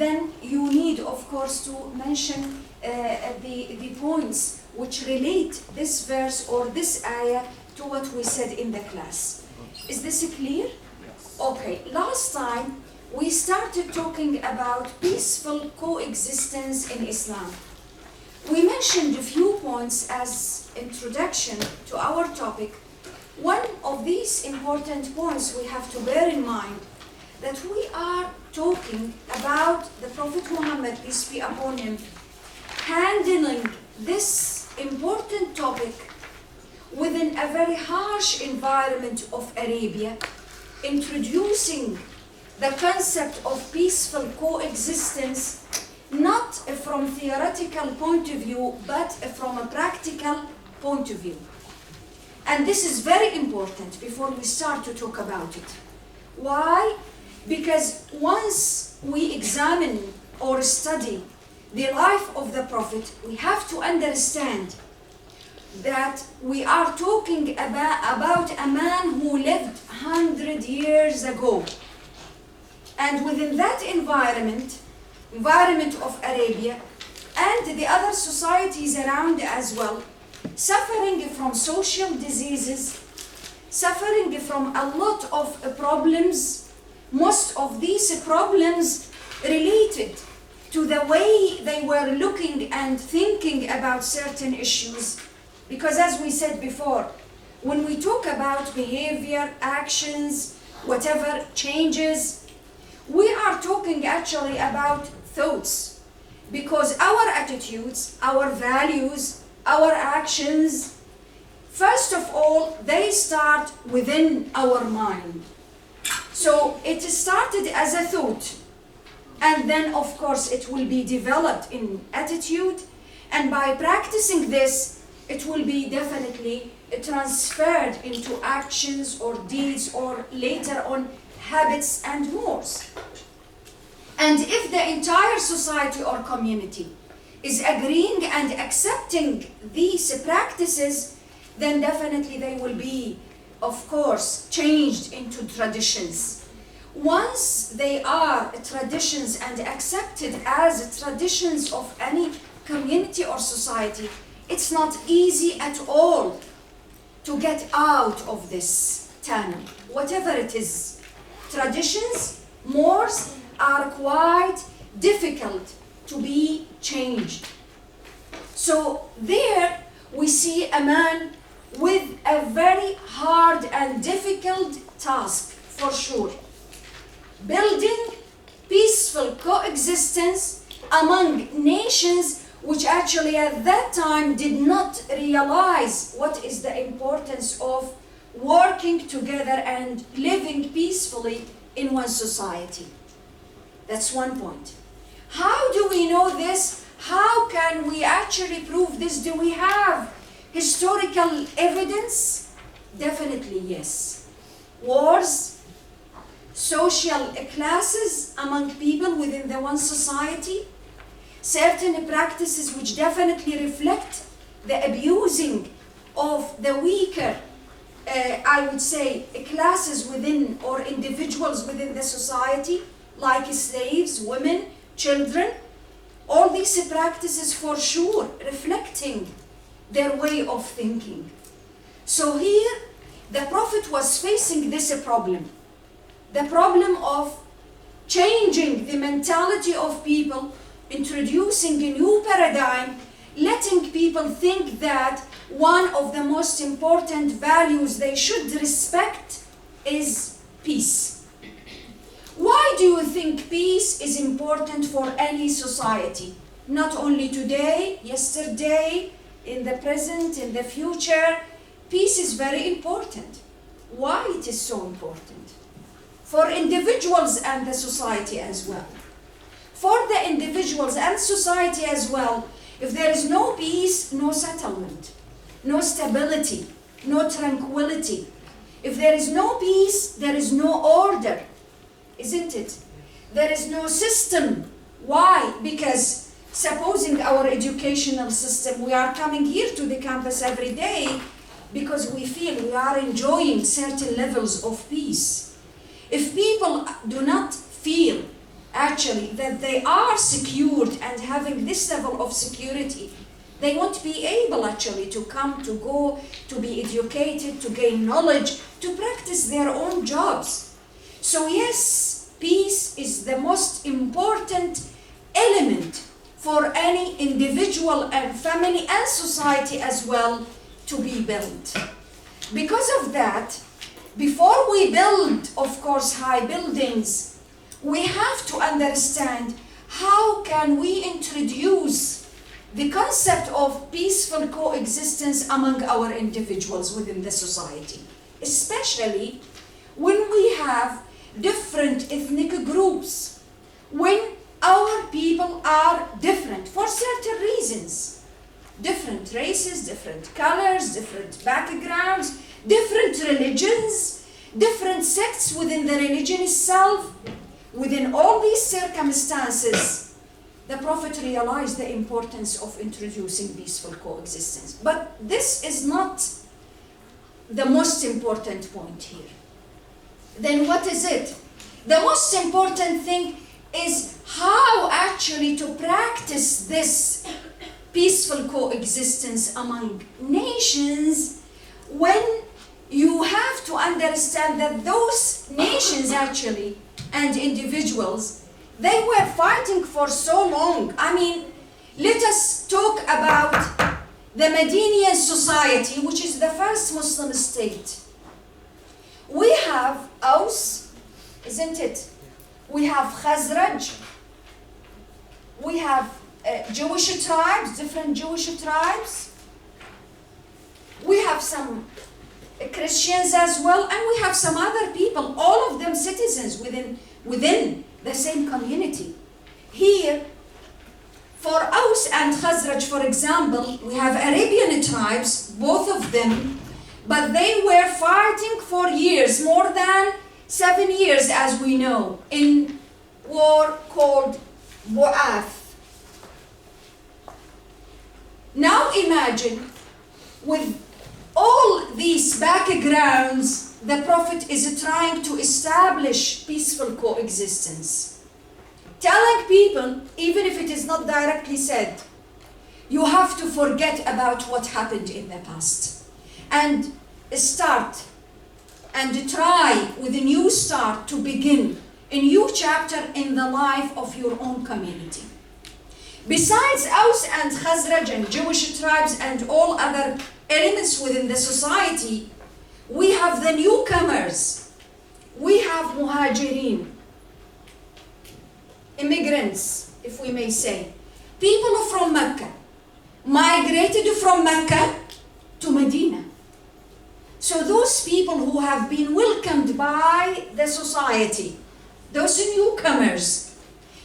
then you need, of course, to mention the points which relate this verse or this ayah to what we said in the class. Is this clear? Yes. Okay, last time we started talking about peaceful coexistence in Islam. We mentioned a few points as introduction to our topic. One of these important points we have to bear in mind that we are talking about the Prophet Muhammad, peace be upon him, handling this important topic within a very harsh environment of Arabia, introducing the concept of peaceful coexistence not from theoretical point of view, but from a practical point of view. And this is very important before we start to talk about it. Why? Because once we examine or study the life of the Prophet, we have to understand that we are talking about a man who lived 100 years ago. And within that environment of Arabia and the other societies around as well, suffering from social diseases, suffering from a lot of problems, most of these problems related to the way they were looking and thinking about certain issues. Because as we said before, when we talk about behavior, actions, whatever changes, we are talking actually about thoughts. Because our attitudes, our values, our actions, first of all, they start within our mind. So it started as a thought, and then of course it will be developed in attitude, and by practicing this, it will be definitely transferred into actions or deeds or later on habits and mores. And if the entire society or community is agreeing and accepting these practices, then definitely they will be, of course, changed into traditions. Once they are traditions and accepted as traditions of any community or society, it's not easy at all to get out of this tunnel, whatever it is. Traditions, mores are quite difficult to be changed. So there we see a man with a very hard and difficult task, for sure. Building peaceful coexistence among nations which actually at that time did not realize what is the importance of working together and living peacefully in one society. That's one point. How do we know this? How can we actually prove this? Do we have historical evidence? Definitely yes. Wars, social classes among people within the one society, certain practices which definitely reflect the abusing of the weaker, I would say, classes within or individuals within the society, like slaves, women, children. All these practices for sure reflecting their way of thinking. So here, the Prophet was facing this problem. The problem of changing the mentality of people, introducing a new paradigm, letting people think that one of the most important values they should respect is peace. Why do you think peace is important for any society? Not only today, yesterday, in the present, in the future. Peace is very important. Why it is so important? For individuals and the society as well. For the individuals and society as well, if there is no peace, no settlement, no stability, no tranquility. If there is no peace, there is no order, isn't it? There is no system. Why? Because supposing our educational system, we are coming here to the campus every day because we feel we are enjoying certain levels of peace. If people do not feel actually that they are secured and having this level of security, they won't be able actually to come, to go, to be educated, to gain knowledge, to practice their own jobs. So yes, peace is the most important element for any individual and family and society as well to be built. Because of that, before we build, of course, high buildings, we have to understand how can we introduce the concept of peaceful coexistence among our individuals within the society, especially when we have different ethnic groups, when our people are different for certain reasons, different races, different colors, different backgrounds, different religions, different sects within the religion itself. Within all these circumstances, the Prophet realized the importance of introducing peaceful coexistence. But this is not the most important point here. Then what is it? The most important thing is how actually to practice this peaceful coexistence among nations, when you have to understand that those nations actually and individuals, they were fighting for so long. I mean, let us talk about the Medinian society, which is the first Muslim state. We have Aus, isn't it? We have Khazraj, we have Jewish tribes, different Jewish tribes. We have some Christians as well, and we have some other people, all of them citizens within the same community. Here, for Aus and Khazraj, for example, we have Arabian tribes, both of them, but they were fighting for years, more than 7 years, as we know, in war called Bu'ath. Now imagine, with all these backgrounds, the Prophet is trying to establish peaceful coexistence, telling people, even if it is not directly said, you have to forget about what happened in the past and start and try with a new start to begin a new chapter in the life of your own community. Besides Aus and Khazraj and Jewish tribes and all other elements within the society, we have the newcomers. We have muhajirin, immigrants, if we may say. People from Mecca, migrated from Mecca to Medina. So those people who have been welcomed by the society, those newcomers,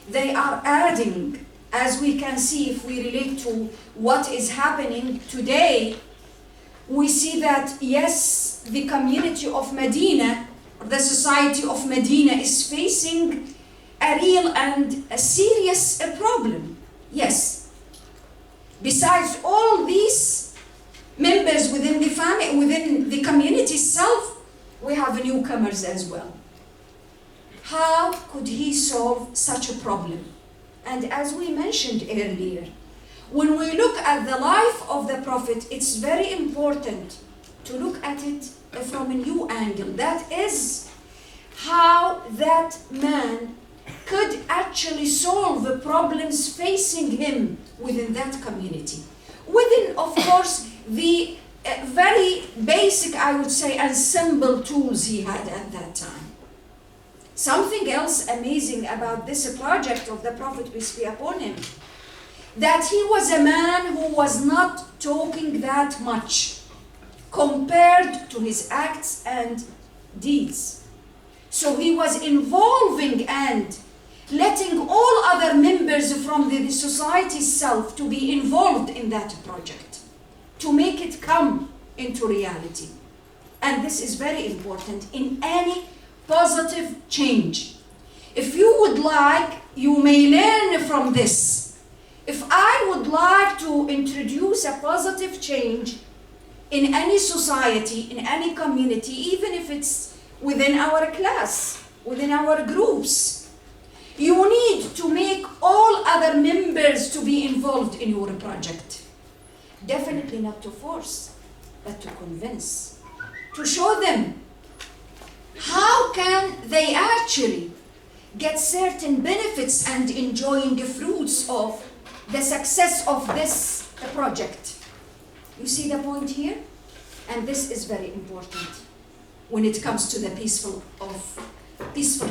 they are adding, as we can see if we relate to what is happening today, we see that yes, the community of Medina, the society of Medina is facing a real and a serious problem. Yes. Besides all these members within the family, within the community itself, we have newcomers as well. How could he solve such a problem? And as we mentioned earlier, when we look at the life of the Prophet, it's very important to look at it from a new angle. That is how that man could actually solve the problems facing him within that community. Within, of course, the very basic, I would say, and simple tools he had at that time. Something else amazing about this project of the Prophet, peace be upon him, that he was a man who was not talking that much compared to his acts and deeds. So he was involving and letting all other members from the society itself to be involved in that project, to make it come into reality. And this is very important in any positive change. If you would like, you may learn from this. If I would like to introduce a positive change in any society, in any community, even if it's within our class, within our groups, you need be involved in your project? Definitely not to force, but to convince, to show them how can they actually get certain benefits and enjoying the fruits of the success of this project. You see the point here? And this is very important when it comes to the peaceful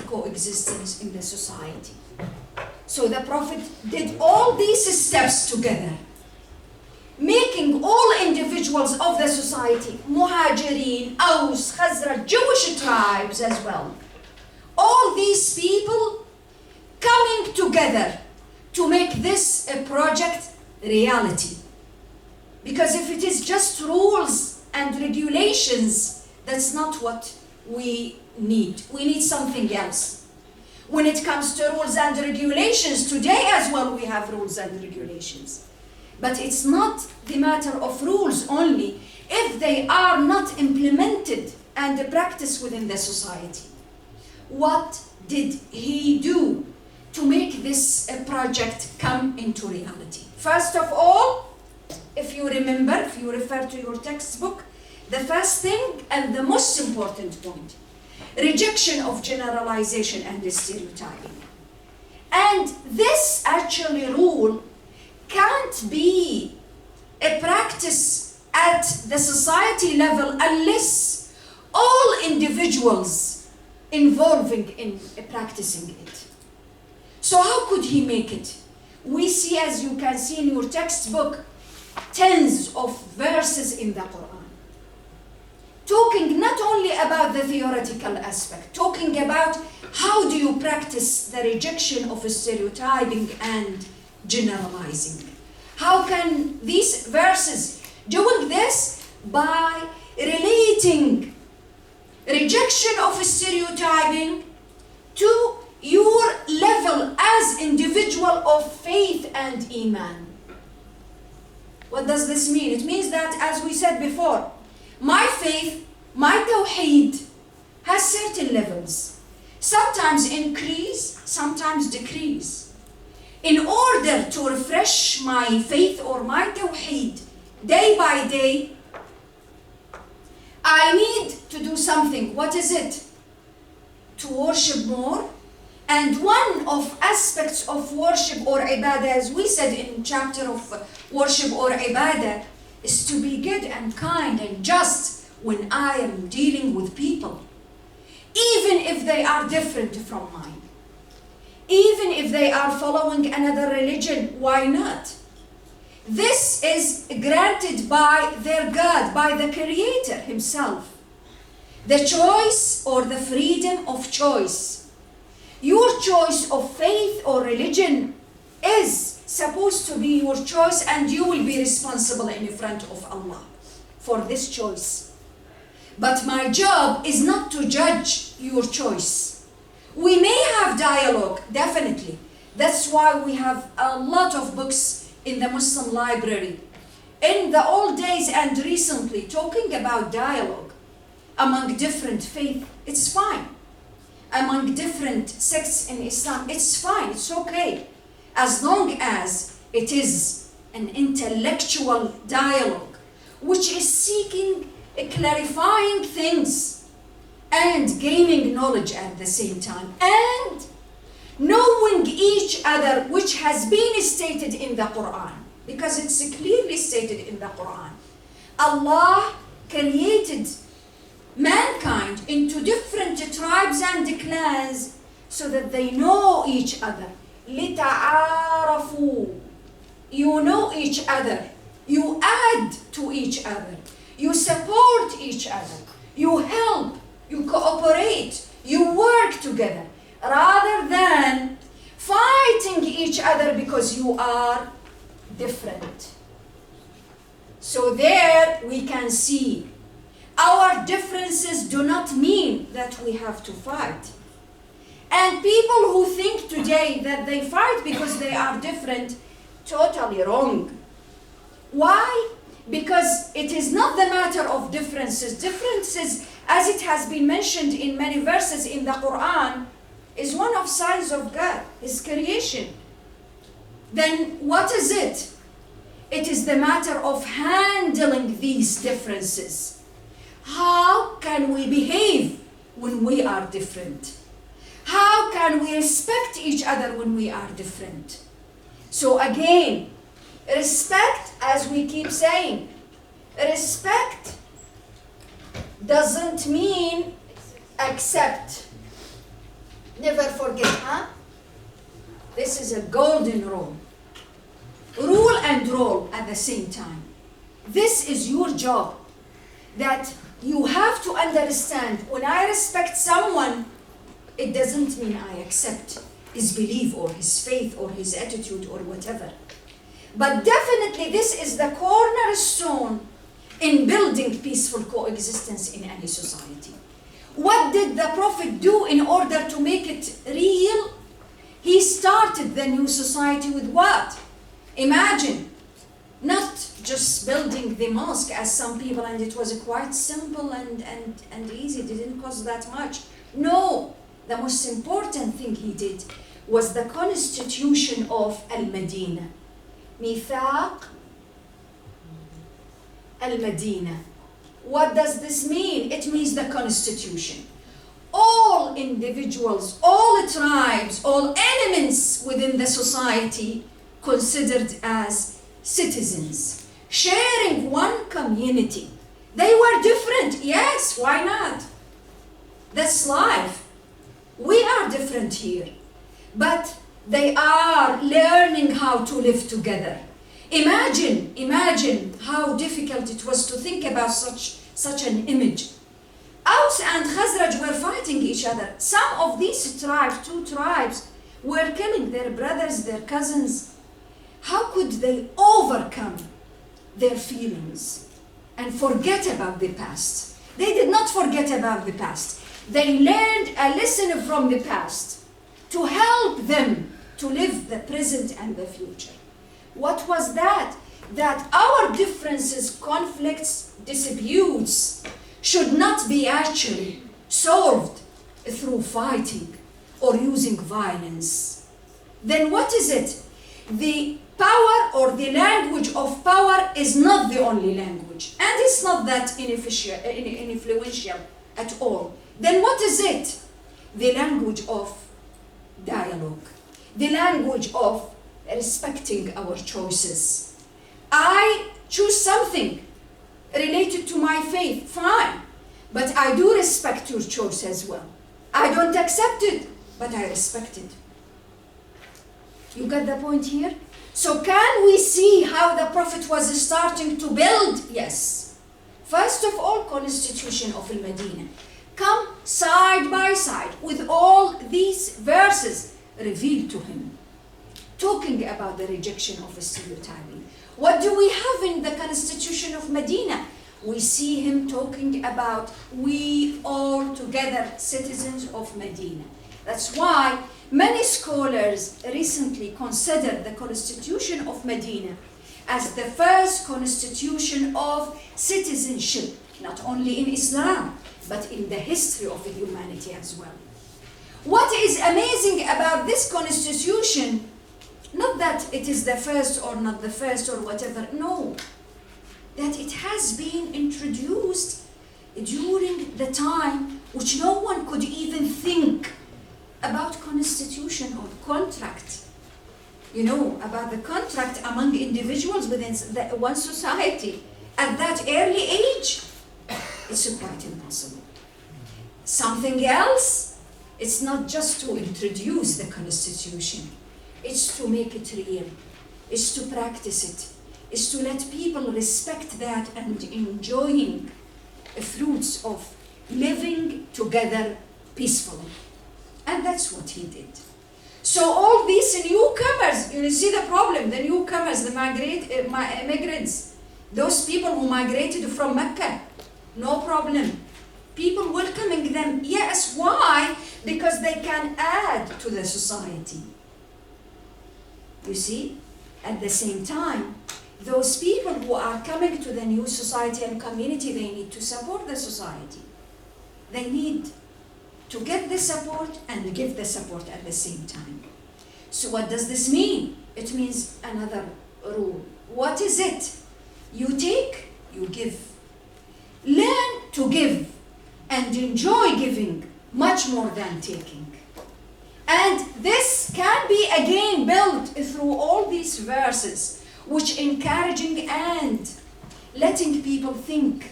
coexistence in the society. So the Prophet did all these steps together, making all individuals of the society, Muhajirin, Aus, Khazraj, Jewish tribes as well, all these people coming together to make this project reality. Because if it is just rules and regulations, that's not what we need. We need something else. When it comes to rules and regulations, today as well we have rules and regulations. But it's not the matter of rules only if they are not implemented and practiced within the society. What did he do to make this project come into reality? First of all, if you remember, if you refer to your textbook, the first thing and the most important point, rejection of generalization and stereotyping. And this actually rule can't be a practice at the society level unless all individuals involving in practicing it. So how could he make it? We see, as you can see in your textbook, tens of verses in the Quran, talking not only about the theoretical aspect, talking about how do you practice the rejection of stereotyping and generalizing. How can these verses doing this? By relating rejection of stereotyping to your level as individual of faith and iman. What does this mean? It means that, as we said before, my faith, my tawheed, has certain levels. Sometimes increase, sometimes decrease. In order to refresh my faith or my tawheed day by day, I need to do something. What is it? To worship more. And one of aspects of worship or ibadah, as we said in chapter of worship or ibadah, is to be good and kind and just when I am dealing with people, even if they are different from mine, even if they are following another religion. Why not? This is granted by their God, by the Creator himself. The choice or the freedom of choice. Your choice of faith or religion is supposed to be your choice, and you will be responsible in front of Allah for this choice. But my job is not to judge your choice. We may have dialogue, definitely. That's why we have a lot of books in the Muslim library. In the old days and recently, talking about dialogue among different faiths, it's fine. Among different sects in Islam, it's fine, it's okay. As long as it is an intellectual dialogue, which is seeking clarifying things and gaining knowledge at the same time, and knowing each other, which has been stated in the Quran, because it's clearly stated in the Quran. Allah created mankind into different tribes and clans so that they know each other. لِتَعَارَفُوا. You know each other. You add to each other. You support each other. You help. You cooperate. You work together. Rather than fighting each other because you are different. So there we can see our differences do not mean that we have to fight. And people who think today that they fight because they are different, totally wrong. Why? Because it is not the matter of differences. Differences, as it has been mentioned in many verses in the Quran, is one of signs of God, His creation. then what is it? It is the matter of handling these differences. How can we behave when we are different? How can we respect each other when we are different? So again, respect, as we keep saying, respect doesn't mean accept. Never forget, huh? This is a golden rule. Rule and roll at the same time. This is your job. That you have to understand, when I respect someone, it doesn't mean I accept his belief or his faith or his attitude or whatever. But definitely this is the cornerstone in building peaceful coexistence in any society. What did the Prophet do in order to make it real? He started the new society with what? Imagine, not just building the mosque as some people, and it was quite simple and easy, it didn't cost that much. No, the most important thing he did was the constitution of Al-Medina. Mithaq Al-Medina. What does this mean? It means the constitution. All individuals, all tribes, all elements within the society considered as citizens, sharing one community. They were different, yes, why not? That's life. We are different here, but they are learning how to live together. Imagine how difficult it was to think about such an image. Aus and Khazraj were fighting each other. Some of these tribes, two tribes, were killing their brothers, their cousins. How could they overcome their feelings and forget about the past? They did not forget about the past. They learned a lesson from the past to help them to live the present and the future. What was that? That our differences, conflicts, disputes should not be actually solved through fighting or using violence. Then what is it? The power or the language of power is not the only language, and it's not that influential at all. Then what is it? The language of dialogue, the language of respecting our choices. I choose something related to my faith, fine, but I do respect your choice as well. I don't accept it, but I respect it. You get the point here? So can we see how the Prophet was starting to build? Yes. First of all, constitution of Al-Medina. Come side by side with all these verses revealed to him, talking about the rejection of stereotyping. What do we have in the constitution of Medina? We see him talking about we all together citizens of Medina. That's why many scholars recently considered the constitution of Medina as the first constitution of citizenship, not only in Islam, but in the history of humanity as well. What is amazing about this constitution, not that it is the first or not the first or whatever, no, that it has been introduced during the time which no one could even think about constitution or contract. You know, about the contract among individuals within one society. At that early age, it's quite impossible. Something else, it's not just to introduce the constitution, it's to make it real, it's to practice it, it's to let people respect that and enjoying the fruits of living together peacefully. And that's what he did. So all these newcomers, you see the problem, the newcomers, the immigrants, those people who migrated from Mecca, no problem. People welcoming them, yes, why? Because they can add to the society. You see, at the same time, those people who are coming to the new society and community, they need to support the society. They need to get the support and give the support at the same time. So what does this mean? it means another rule. What is it? You take, you give. Learn to give and enjoy giving much more than taking. And this can be again built through all these verses, which encouraging and letting people think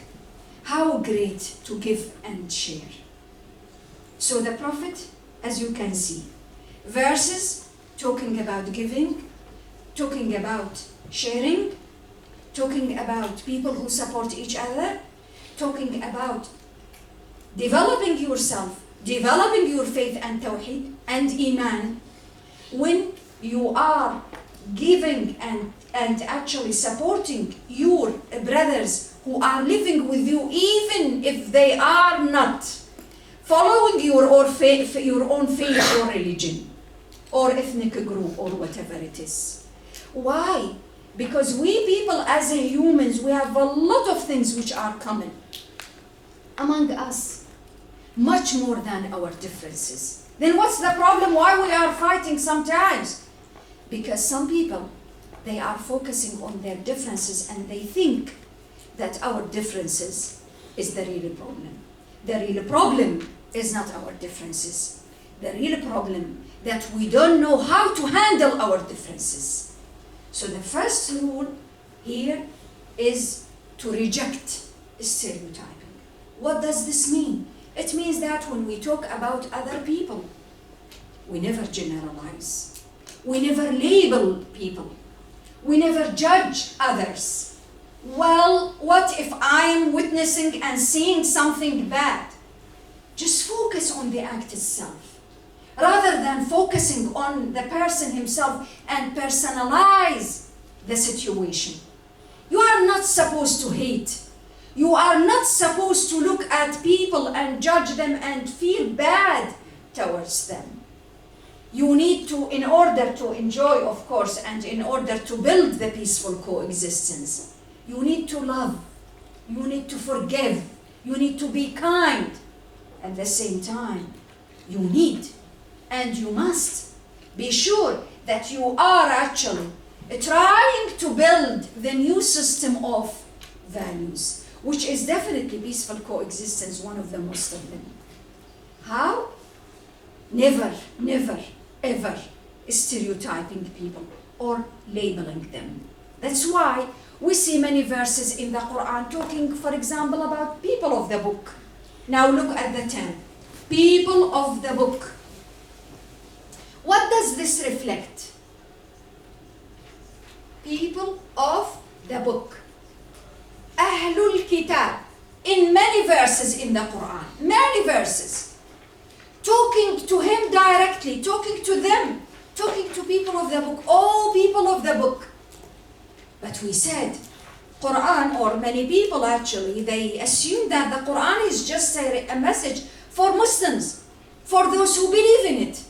how great to give and share. So the Prophet, as you can see, verses talking about giving, talking about sharing, talking about people who support each other, talking about developing yourself, developing your faith and tawheed and iman. When you are giving and actually supporting your brothers who are living with you, even if they are not following your own faith or religion or ethnic group or whatever it is. Why? Because we people as humans, we have a lot of things which are common among us, much more than our differences. Then what's the problem? Why we are fighting sometimes? Because some people, they are focusing on their differences and they think that our differences is the real problem. The real problem is not our differences. The real problem that we don't know how to handle our differences. So the first rule here is to reject stereotyping. What does this mean? It means that when we talk about other people, we never generalize. We never label people. We never judge others. Well, what if I am witnessing and seeing something bad? Just focus on the act itself, rather than focusing on the person himself and personalize the situation. You are not supposed to hate. You are not supposed to look at people and judge them and feel bad towards them. You need to, in order to enjoy, of course, and in order to build the peaceful coexistence, you need to love, you need to forgive, you need to be kind. At the same time, you need and you must be sure that you are actually trying to build the new system of values, which is definitely peaceful coexistence, one of the most of them. How? Never, never, ever stereotyping people or labeling them. That's why we see many verses in the Quran talking, for example, about people of the book. Now look at the 10. People of the book. What does this reflect? People of the book. Ahlul Kitab. In many verses in the Quran. Many verses. Talking to him directly. Talking to them. Talking to people of the book. All people of the book. But we said, Quran, or many people actually, they assume that the Quran is just a message for Muslims, for those who believe in it.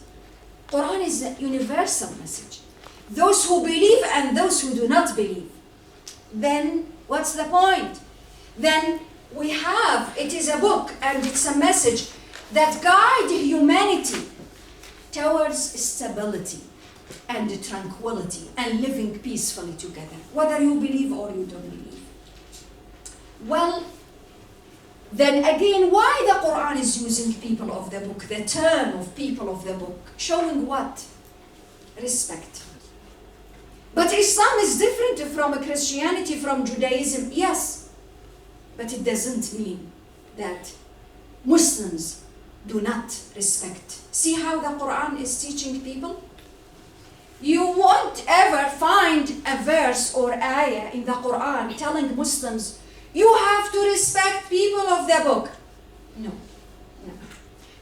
Quran is a universal message. Those who believe and those who do not believe. Then what's the point? Then we have, it is a book and it's a message that guide humanity towards stability and tranquility and living peacefully together, whether you believe or you don't believe. Well, then again, why the Quran is using people of the book, the term of people of the book, showing what? Respect. But Islam is different from Christianity, from Judaism, yes, but it doesn't mean that Muslims do not respect. See how the Quran is teaching people? You won't ever find a verse or ayah in the Quran telling Muslims, you have to respect people of the book. No, no.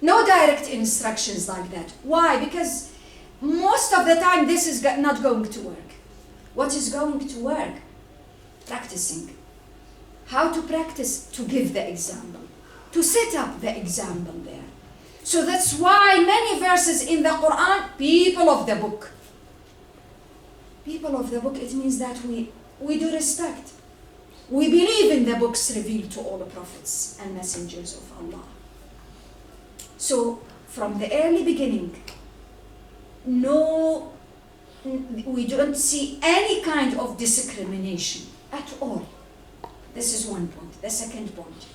No direct instructions like that. Why? Because most of the time this is not going to work. What is going to work? Practicing. How to practice? To give the example. To set up the example there. So that's why many verses in the Quran, people of the book. People of the book, it means that we do respect. We believe in the books revealed to all the prophets and messengers of Allah. So from the early beginning, no we don't see any kind of discrimination at all. This is one point. The second point,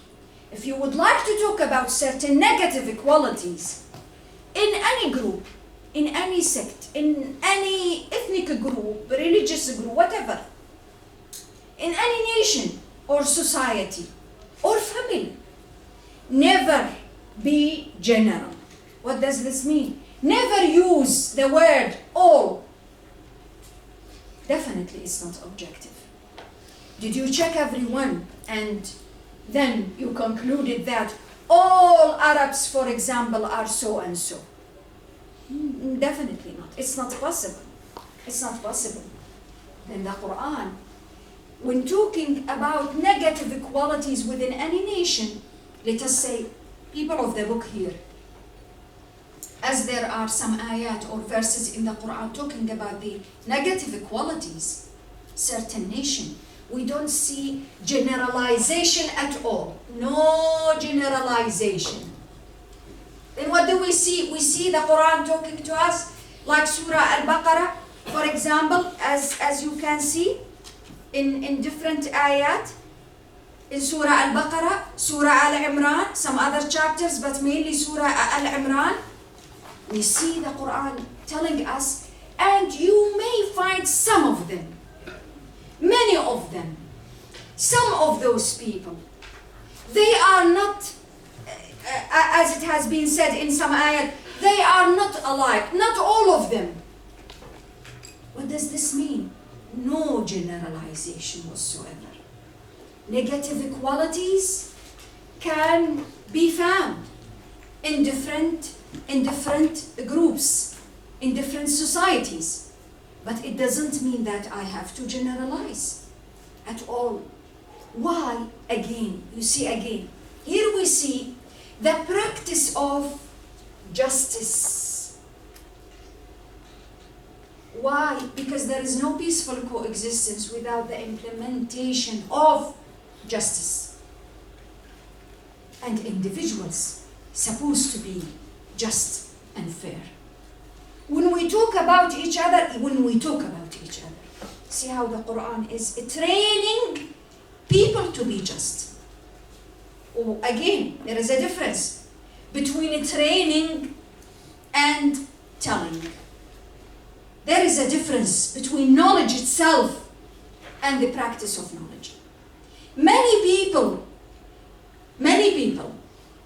if you would like to talk about certain negative qualities in any group, in any sect, in any ethnic group, religious group, whatever, in any nation or society or family, never be general. What does this mean? Never use the word all. Definitely it's not objective. Did you check everyone and then you concluded that all Arabs, for example, are so and so? Definitely not. It's not possible. It's not possible. Then the Quran, when talking about negative qualities within any nation, let us say, people of the book here, as there are some ayat or verses in the Quran talking about the negative qualities, certain nation, we don't see generalization at all. No generalization. Then what do we see? We see the Quran talking to us like Surah Al-Baqarah, for example, as you can see in different ayat. In Surah Al-Baqarah, Surah Al-Imran, some other chapters, but mainly Surah Al-Imran, we see the Quran telling us, and you may find some of them, many of them, some of those people, they are not, as it has been said in some ayat, they are not alike, not all of them. What does this mean? No generalization whatsoever. Negative qualities can be found in different groups, in different societies. But it doesn't mean that I have to generalize at all. Why? Again, you see again, here we see the practice of justice. Why? Because there is no peaceful coexistence without the implementation of justice. And individuals supposed to be just and fair. When we talk about each other, see how the Quran is training people to be just. Oh, again, there is a difference between training and telling. There is a difference between knowledge itself and the practice of knowledge. Many people,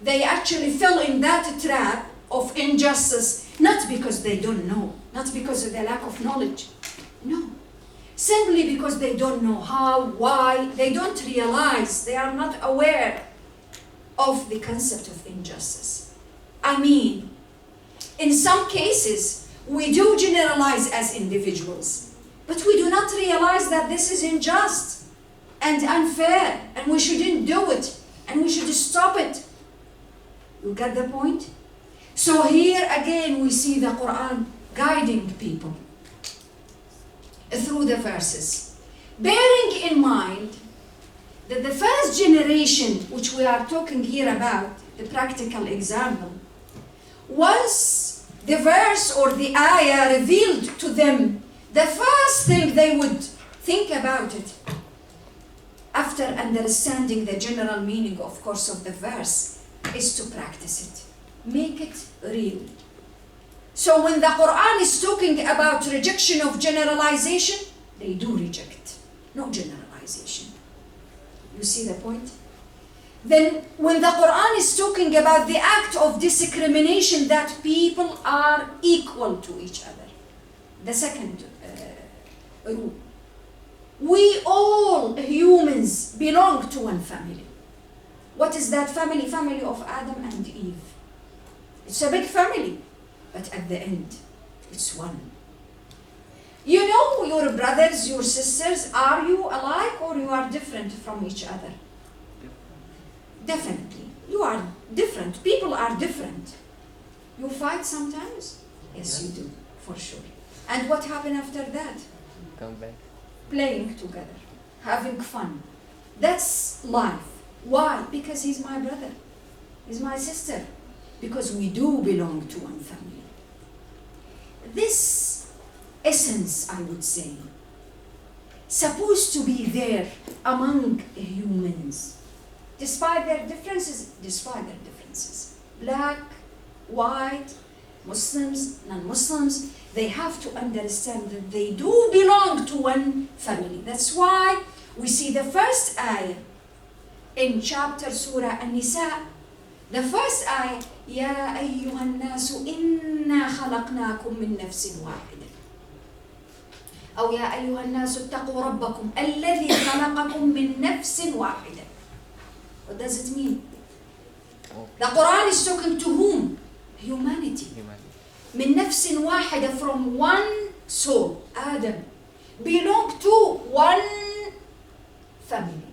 they actually fell in that trap of injustice, not because they don't know, not because of the lack of knowledge, no. Simply because they don't know how, why, they don't realize, they are not aware of the concept of injustice. I mean, in some cases, we do generalize as individuals, but we do not realize that this is unjust and unfair, and we shouldn't do it, and we should stop it. You get the point? So here again we see the Quran guiding people through the verses, bearing in mind that the first generation, which we are talking here about, the practical example, once the verse or the ayah revealed to them, the first thing they would think about it, after understanding the general meaning, of course, of the verse, is to practice it, make it real. So when the Quran is talking about rejection of generalization, they do reject, no generalization. You see the point? Then when the Quran is talking about the act of discrimination, that people are equal to each other, the second rule. We all humans belong to one family. What is that family? Family of Adam and Eve. It's a big family, but at the end, it's one. You know your brothers, your sisters, are you alike or you are different from each other? Definitely. You are different. People are different. You fight sometimes? Yes, you do, for sure. And what happened after that? Come back. Playing together, having fun. That's life. Why? Because he's my brother. He's my sister. Because we do belong to one family. This essence, I would say, supposed to be there among humans, despite their differences, black, white, Muslims, non-Muslims, they have to understand that they do belong to one family. That's why we see the first ayah in chapter Surah An-Nisa. The first ayah, يا أيها الناس إنا خلقناكم من نفس واحدة. أو يا أيها الناس اتقوا ربكم الذي خلقكم من نفس واحدة. What does it mean? The Quran is talking to whom? Humanity. من نفس واحدة, from one soul, Adam, belong to one family.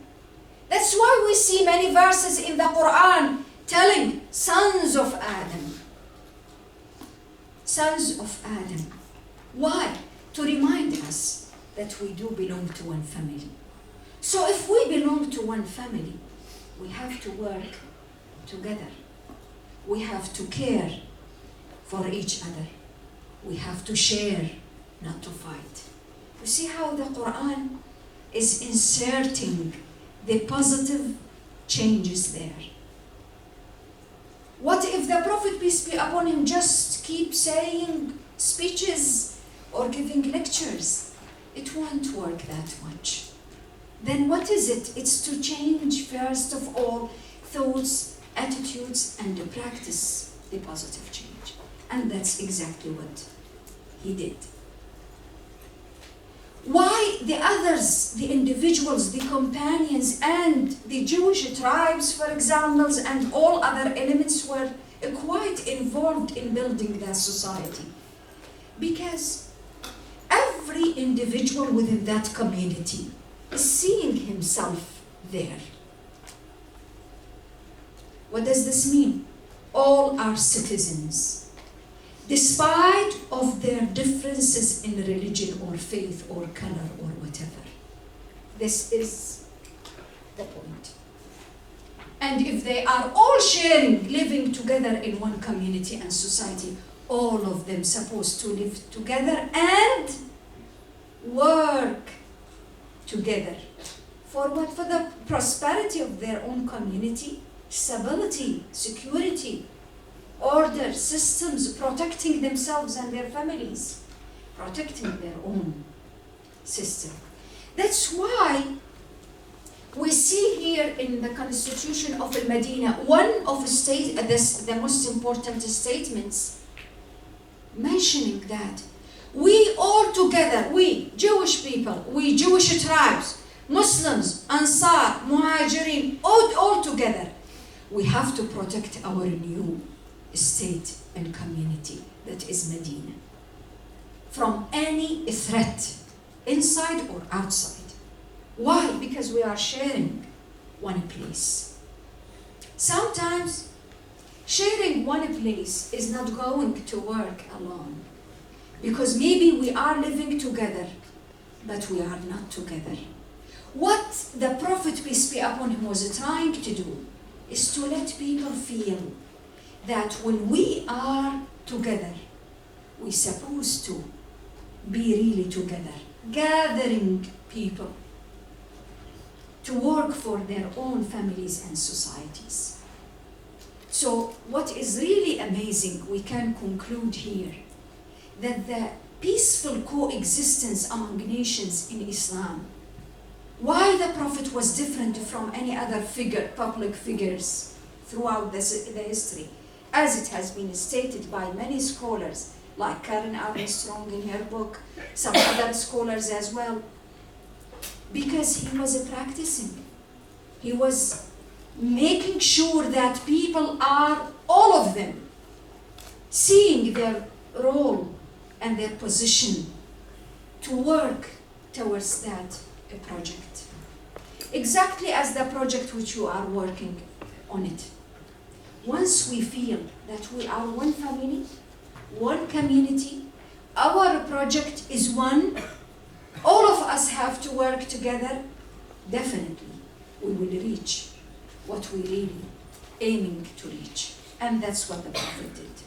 That's why we see many verses in the Quran telling sons of Adam. Sons of Adam. Why? To remind us that we do belong to one family. So if we belong to one family, we have to work together. We have to care for each other. We have to share, not to fight. You see how the Quran is inserting the positive changes there. What if the Prophet, peace be upon him, just keep saying speeches or giving lectures? It won't work that much. Then what is it? It's to change, first of all, thoughts, attitudes, and to practice the positive change. And that's exactly what he did. Why the others, the individuals, the companions, and the Jewish tribes, for example, and all other elements were quite involved in building that society? Because every individual within that community is seeing himself there. What does this mean? All are citizens, despite of their differences in religion or faith or color or whatever. This is the point. And if they are all sharing, living together in one community and society, all of them supposed to live together and work together. For what? For the prosperity of their own community, stability, security, order, systems, protecting themselves and their families, protecting their own system. That's why we see here in the Constitution of Medina, one of the most important statements mentioning that we all together, we Jewish people, we Jewish tribes, Muslims, Ansar, Muhajirin, all together, we have to protect our new state and community that is Medina from any threat, inside or outside. Why? Because we are sharing one place. Sometimes sharing one place is not going to work alone, because maybe we are living together, but we are not together. What the Prophet, peace be upon him, was trying to do is to let people feel that when we are together, we're supposed to be really together, gathering people to work for their own families and societies. So what is really amazing, we can conclude here, that the peaceful coexistence among nations in Islam, why the Prophet was different from any other public figures throughout the history, as it has been stated by many scholars, like Karen Armstrong in her book, some other scholars as well, because he was practicing. He was making sure that people are, all of them, seeing their role and their position to work towards that project. Exactly as the project which you are working on it. Once we feel that we are one family, one community, our project is one, all of us have to work together, definitely we will reach what we really aiming to reach. And that's what the Prophet did.